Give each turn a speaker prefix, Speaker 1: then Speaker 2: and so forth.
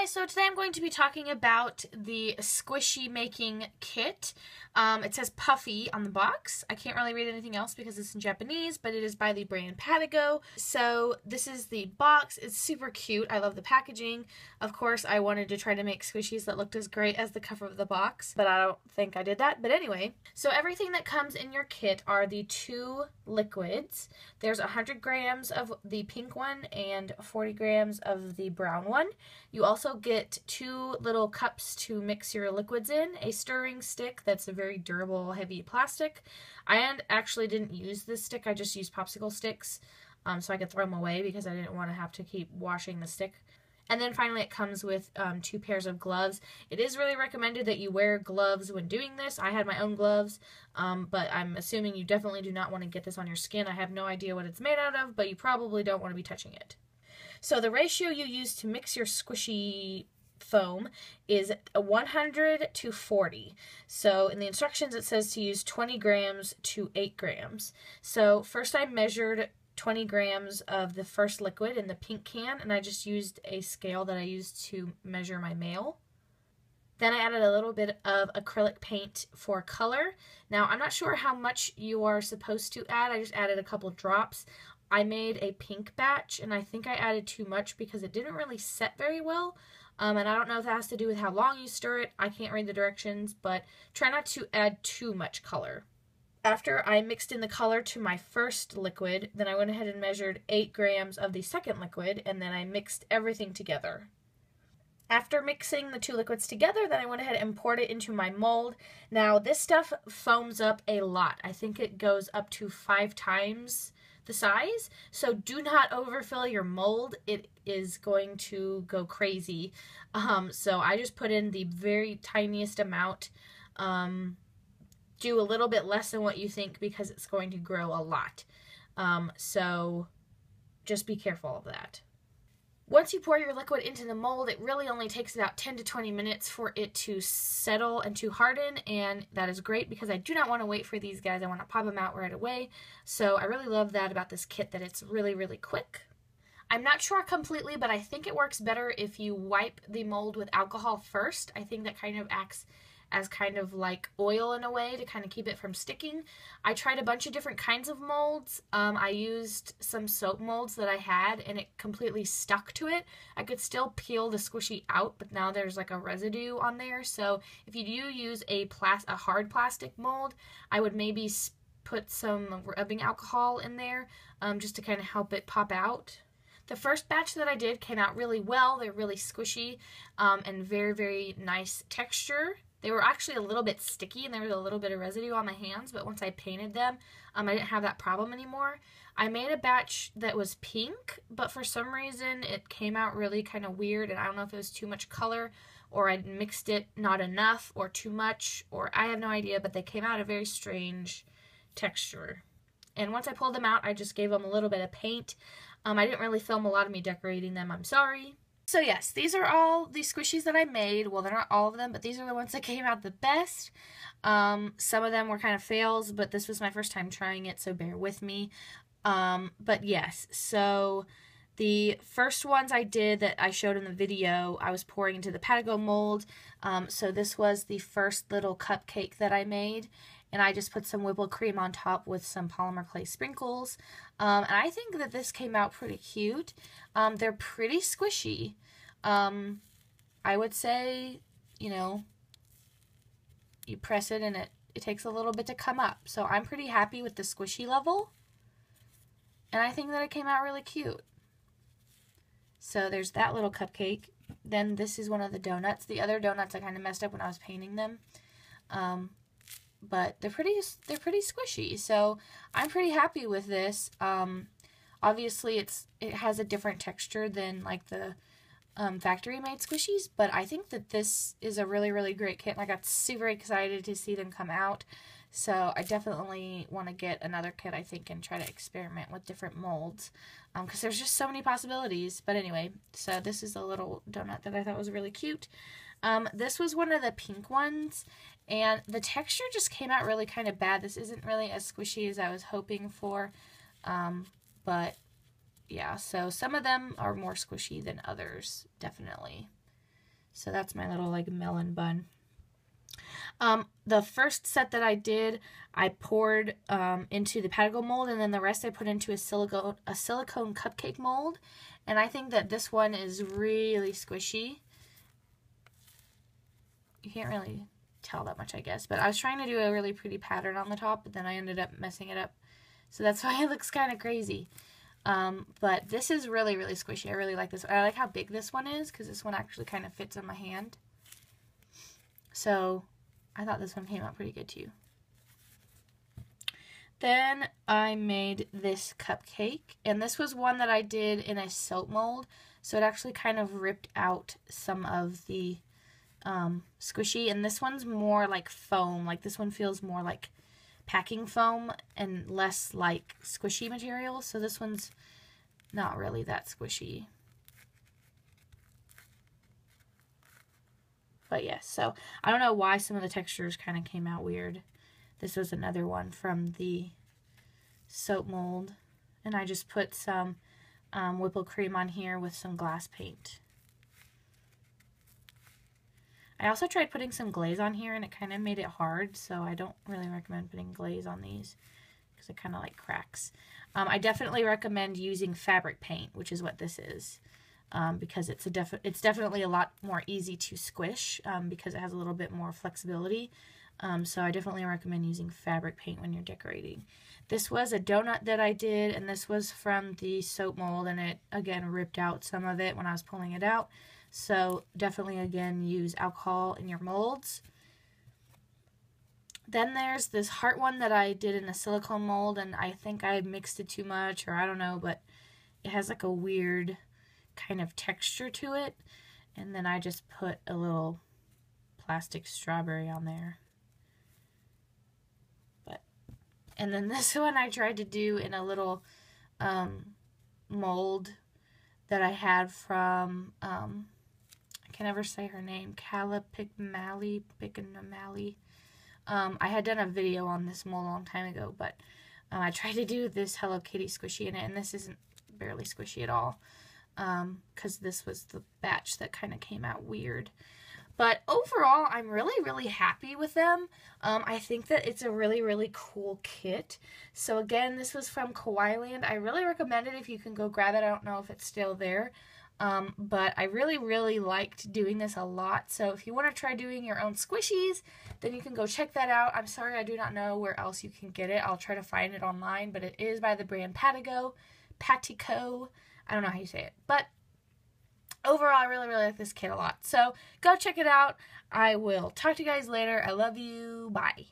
Speaker 1: so today I'm going to be talking about the squishy making kit. It says Puffy on the box. I can't really read anything else because it's in Japanese, but it is by the brand Padico. So this is the box. It's super cute. I love the packaging. Of course, I wanted to try to make squishies that looked as great as the cover of the box, but I don't think I did that. But anyway, so everything that comes in your kit are the two liquids. There's 100 grams of the pink one and 40 grams of the brown one. You also get 2 little cups to mix your liquids in, a stirring stick that's a very durable, heavy plastic. I actually didn't use this stick, I just used popsicle sticks so I could throw them away because I didn't want to have to keep washing the stick. And then finally it comes with 2 pairs of gloves. It is really recommended that you wear gloves when doing this. I had my own gloves, but I'm assuming you definitely do not want to get this on your skin. I have no idea what it's made out of, but you probably don't want to be touching it. So the ratio you use to mix your squishy foam is 100 to 40. So in the instructions it says to use 20 grams to 8 grams. So first I measured 20 grams of the first liquid in the pink can, and I just used a scale that I used to measure my mail. Then I added a little bit of acrylic paint for color. Now I'm not sure how much you are supposed to add. I just added a couple drops. I made a pink batch, and I think I added too much because it didn't really set very well. And I don't know if that has to do with how long you stir it. I can't read the directions, but try not to add too much color. After I mixed in the color to my first liquid, then I went ahead and measured 8 grams of the second liquid, and then I mixed everything together. After mixing the 2 liquids together, then I went ahead and poured it into my mold. Now, this stuff foams up a lot. I think it goes up to 5 times the size, so do not overfill your mold. It is going to go crazy. So I just put in the very tiniest amount. Do a little bit less than what you think because it's going to grow a lot. So just be careful of that. Once you pour your liquid into the mold, it really only takes about 10 to 20 minutes for it to settle and to harden, and that is great because I do not want to wait for these guys. I want to pop them out right away. So I really love that about this kit, that it's really, really quick. I'm not sure completely, but I think it works better if you wipe the mold with alcohol first. I think that kind of acts as kind of like oil in a way to kind of keep it from sticking. I tried a bunch of different kinds of molds. I used some soap molds that I had, and it completely stuck to it. I could still peel the squishy out, but now there's like a residue on there. So if you do use a hard plastic mold, I would maybe put some rubbing alcohol in there just to kind of help it pop out. The first batch that I did came out really well. They're really squishy and very, very nice texture. They were actually a little bit sticky, and there was a little bit of residue on my hands, but once I painted them, I didn't have that problem anymore. I made a batch that was pink, but for some reason it came out really kind of weird, and I don't know if it was too much color, or I mixed it not enough, or too much, or I have no idea, but they came out a very strange texture. And once I pulled them out, I just gave them a little bit of paint. I didn't really film a lot of me decorating them, I'm sorry. So yes, these are all the squishies that I made. Well, they're not all of them, but these are the ones that came out the best. Some of them were kind of fails, but this was my first time trying it, so bear with me. But yes, so the first ones I did that I showed in the video, I was pouring into the Padico mold. So this was the first little cupcake that I made, and I just put some whipped cream on top with some polymer clay sprinkles. And I think that this came out pretty cute. They're pretty squishy. I would say, you know, you press it and it takes a little bit to come up. So I'm pretty happy with the squishy level. And I think that it came out really cute. So there's that little cupcake. Then this is one of the donuts. The other donuts I kind of messed up when I was painting them. But they're pretty squishy. So I'm pretty happy with this. Obviously it has a different texture than like the factory made squishies, but I think that this is a really, really great kit, and I got super excited to see them come out. So I definitely want to get another kit, I think, and try to experiment with different molds, because there's just so many possibilities. But anyway, so this is a little donut that I thought was really cute. This was one of the pink ones, and the texture just came out really kind of bad. This isn't really as squishy as I was hoping for, but yeah, so some of them are more squishy than others, definitely. So that's my little like melon bun. The first set that I did, I poured into the Padico mold, and then the rest I put into a silicone cupcake mold. And I think that this one is really squishy. You can't really tell that much, I guess, but I was trying to do a really pretty pattern on the top, but then I ended up messing it up. So that's why it looks kind of crazy. But this is really, really squishy. I really like this. I like how big this one is, because this one actually kind of fits on my hand. So I thought this one came out pretty good too. Then I made this cupcake, and this was one that I did in a soap mold, so it actually kind of ripped out some of the squishy, and this one's more like foam. Like this one feels more like packing foam and less like squishy material, so this one's not really that squishy. But yes, so I don't know why some of the textures kind of came out weird. This was another one from the soap mold, and I just put some whipped cream on here with some glass paint. I also tried putting some glaze on here, and it kind of made it hard, so I don't really recommend putting glaze on these because it kind of like cracks. I definitely recommend using fabric paint, which is what this is, because it's definitely a lot more easy to squish because it has a little bit more flexibility. So I definitely recommend using fabric paint when you're decorating. This was a donut that I did, and this was from the soap mold, and it again ripped out some of it when I was pulling it out. So definitely, again, use alcohol in your molds. Then there's this heart one that I did in a silicone mold, and I think I mixed it too much, or I don't know, but it has like a weird kind of texture to it. And then I just put a little plastic strawberry on there. And then this one I tried to do in a little mold that I had from, I can never say her name, Picamali. I had done a video on this mold a long time ago, but I tried to do this Hello Kitty squishy in it, and this isn't barely squishy at all, because this was the batch that kind of came out weird. But overall, I'm really, really happy with them. I think that it's a really, really cool kit. So again, this was from Kawaii Land. I really recommend it if you can go grab it. I don't know if it's still there. But I really, really liked doing this a lot. So if you want to try doing your own squishies, then you can go check that out. I'm sorry I do not know where else you can get it. I'll try to find it online, but it is by the brand Padico. I don't know how you say it. But overall, I really, really like this kit a lot. So go check it out. I will talk to you guys later. I love you. Bye.